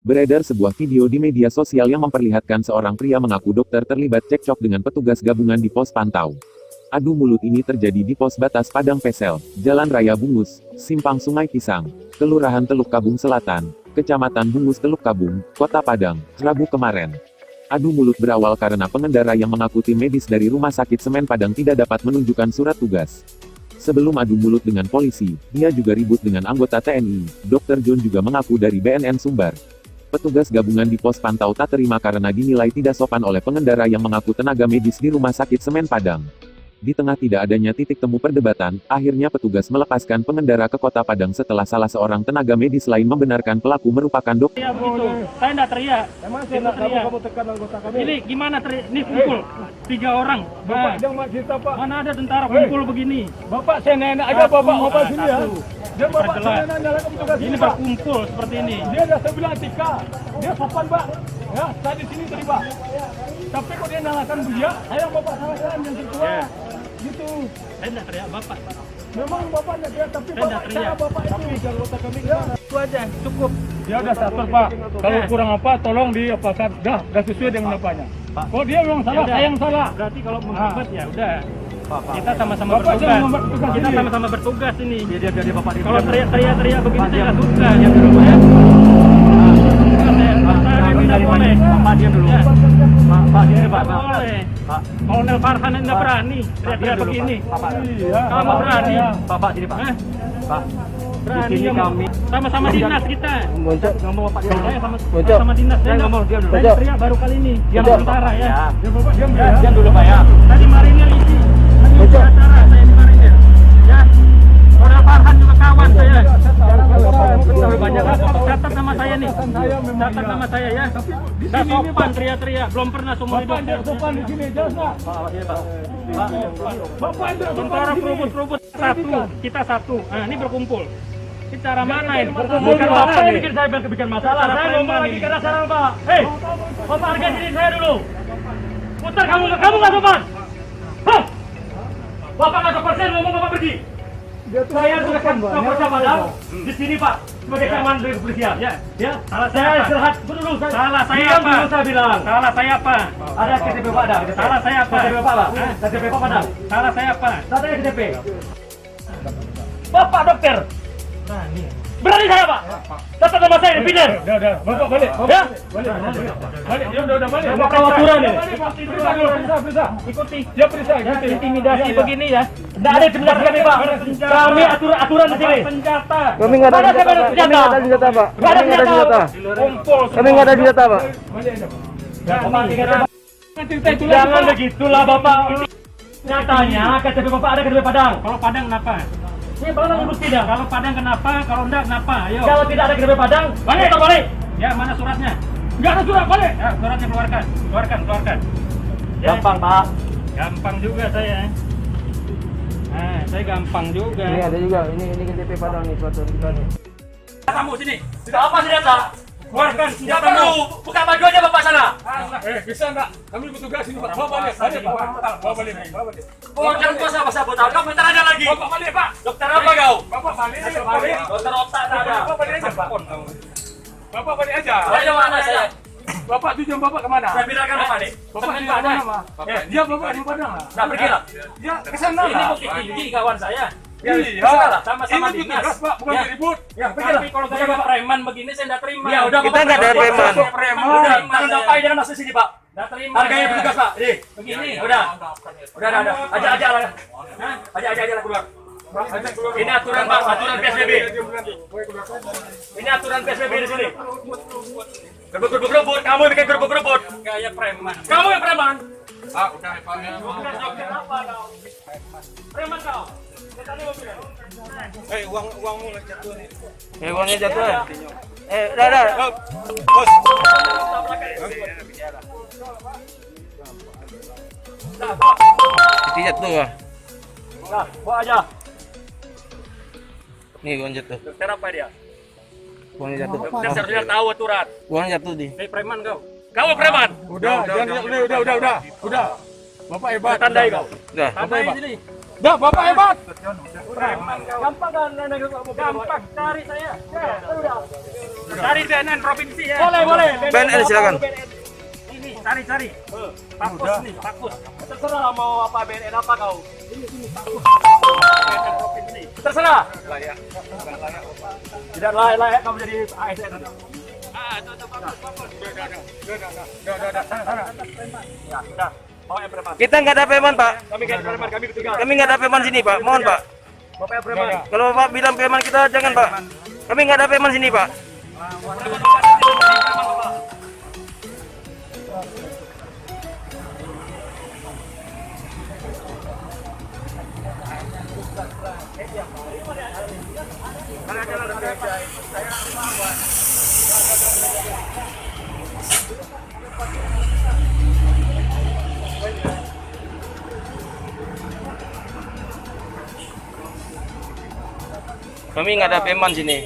Beredar sebuah video di media sosial yang memperlihatkan seorang pria mengaku dokter terlibat cekcok dengan petugas gabungan di pos pantau. Adu mulut ini terjadi di pos batas Padang Pesel, Jalan Raya Bungus, Simpang Sungai Pisang, Kelurahan Teluk Kabung Selatan, Kecamatan Bungus Teluk Kabung, Kota Padang, Rabu kemarin. Adu mulut berawal karena pengendara yang mengaku tim medis dari Rumah Sakit Semen Padang tidak dapat menunjukkan surat tugas. Sebelum adu mulut dengan polisi, dia juga ribut dengan anggota TNI. Dr. John juga mengaku dari BNN Sumbar. Petugas gabungan di pos pantau tak terima karena dinilai tidak sopan oleh pengendara yang mengaku tenaga medis di Rumah Sakit Semen Padang. Di tengah tidak adanya titik temu perdebatan, akhirnya petugas melepaskan pengendara ke Kota Padang setelah salah seorang tenaga medis lain membenarkan pelaku merupakan dokter. Ya begitu, saya enggak teriak. Emang saya enggak kamu tekan anggota kami. Ini gimana teriak? Ini kumpul 3 orang. Bapak jangan kita Pak. Mana ada tentara kumpul begini? Bapak saya nanya aja Bapak mau apa sini ya. Dia Bapak Perjelas. saya nanya lagi petugas Ini Pak. berkumpul seperti ini. Dia dah saya bilang etika. Dia sopan Pak. Ya, saya di sini tadi Pak. Tapi kok dia nyalakan dia? Saya Bapak salah yang ketua. Ya. Gitu. Saya enggak teriak Bapak. Memang Bapaknya dia tapi Saya enggak Bapak teriak. cara Bapak itu anggota kami gimana? Itu aja, cukup. Dia udah satu Pak. Kalau kurang apa tolong diapakan. Dah sesuai dengan apanya. Kalau dia memang salah, udah. saya yang salah. Berarti kalau menghambat ya udah. Kita sama-sama Bapak bertugas. jangan membuat tugas Kita ini. sama-sama bertugas ini. Dia Bapak di Kalau teriak-teriak begini saya nggak suka ya dulu ya. Saya boleh. Bapak diam dulu. Ya. Pak diam Pak. Nggak boleh. Pak. Kolonel Farhan enggak berani teriak-teriak dulu, begini. Pak. Iya. Kamu berani. Bapak sini Pak. Hah? Pak. Berani Di sini kamu. kami. Sama-sama dinas kita. Ngomong Bapak diam. Saya sama dinas. Saya ngomong diam dulu. Saya teriak baru kali ini. Diam sementara ya. Ya Bapak diam Ya, ya. Diam dulu Pak ya. Tadi marinir isi. Mengisi acara saya di marinir. Ya. Kolonel Farhan juga kawan saya. Banyak Catat nama saya nih. Saya memang Catat nama saya ya. di Saya sini ini sopan teriak-teriak. Belum pernah seumur Bapak hidup. tidak sopan di sini jelas nggak? Pak sini Pak. Bapak tidak sopan Sementara di sini. kerubut-kerubut satu, kita satu. Nah, ini berkumpul. Ini cara mana ini? berkumpul Bukan di mana Bapak nih? yang bikin saya bikin masalah. Saya ngomong lagi ke dasar Pak. Hei, Bapak hargai diri saya dulu. Putar kamu nggak sopan. Hah? Bapak nggak sopan, saya ngomong Bapak pergi. Saya sudah bersama Padang di sini Pak sebagai keamanan dari kepolisian. Ya. Salah saya istirahat dulu. Salah saya apa? Dulu saya bilang. Salah saya apa? Ada KTP Pak dah. Salah saya apa? KTP Pak Pak. KTP Pak dah. Salah saya apa? Saya KTP. Bapak dokter. Berani saya Pak. Tetap nama saya dipindah. Udah. Bapak balik. Ya. Balik. Dia udah balik. Bapak kelaturan ini. Periksa dulu, periksa. Ikuti. Dia periksa, ikuti. Intimidasi Iya. begini ya. Tidak ada intimidasi kami Pak. Kami aturan di sini. Senjata. Kami nggak ada Mana senjata, saya Pak. ada Kami nggak ada senjata, Pak. Nggak ada Kami nggak ada senjata. Kumpul. Kami nggak ada senjata, Pak. Balik aja. Jangan begitulah Bapak. Nyatanya KTP Bapak ada KTP Padang. Kalau Padang kenapa? Ini Padang urus tidak. Kalau Padang kenapa? Kalau enggak kenapa? Ayo. Kalau tidak ada KTP Padang, balik. Ya, mana suratnya? Enggak ada surat, balik. Ya, suratnya keluarkan. Keluarkan. Ya. Gampang Pak. Gampang juga saya. Nah, saya gampang juga. Ini ada juga. Ini KTP Padang nih, peraturan kita nih. Kamu sini. Tidak apa senjata? Keluarkan Tidak senjatamu. perlu. Buka baju aja Bapak sana. Bisa enggak? Kami petugas ini Pak. Bawa balik. Balik Pak. Bawa balik. Oh, jangan kuasa apa sabut tahu. Kamu bentar aja lagi. Bapak balik Pak. Dokter apa kau? Bapak balik. Balik. Dokter otak ada. Bapak balik aja Pak. Bapak balik aja. Saya mana saya? Bapak tujuan Bapak kemana? Saya bilangkan Bapak nih. Bapak di Bapak mana Pak? Dia Bapak di Padang lah. Nah, pergilah. Dia ke sana Ini lah. bukti tinggi kawan saya. Iya. Sama-sama Ini dinas. tugas Pak, bukan Ya. ribut. Ya, Tapi kalau saya Bapak preman begini saya tidak terima. Ya udah Kita nggak ada preman. Preman. Udah, tangan Bapak jangan masuk sini Pak. Tidak terima. Harganya petugas Pak. Ini. Begini. Udah. Aja lah. Aja lah keluar. Ini aturan Pak, aturan PSBB. Ini aturan PSBB di sini. Gerbuk-gerbuk, kamu yang bikin gerbuk-gerbuk. Gaya preman. Kamu yang preman. Udah Pak. Dokter apa kau? Preman kau. Uangmu jatuh nih. Uangnya jatuh ya? Udah. Bos. Itu jatuh ya? Nah, bawa aja. Nih uang jatuh. Dokter apa dia? Uangnya jatuh. Dokter seharusnya tahu aturan. Uangnya jatuh di. Hei preman kau. Kamu preman. Udah. Bapak hebat. Tandai kau. Udah. Tandai sini. Dah, Bapak hebat. Gampang kan? Gampang cari saya. Cari BNN provinsi ya. Boleh. BNN silakan. Ini cari. Pakus nih, Pakus. Terserah mau apa BNN apa kau. Ini Pakus. BNN provinsi. Terserah. Layak. Tidak layak kamu jadi ASN. Itu Pakus. Ya, sudah. Mau yang preman. Kita nggak ada preman, Pak. Kami kan preman, kami bertiga. Kami nggak ada preman sini, Pak. Mohon, Pak. Bapak yang preman. Kalau Bapak bilang preman kita jangan, Pak. Kami nggak ada preman sini, Pak. Kami nggak ada preman sini.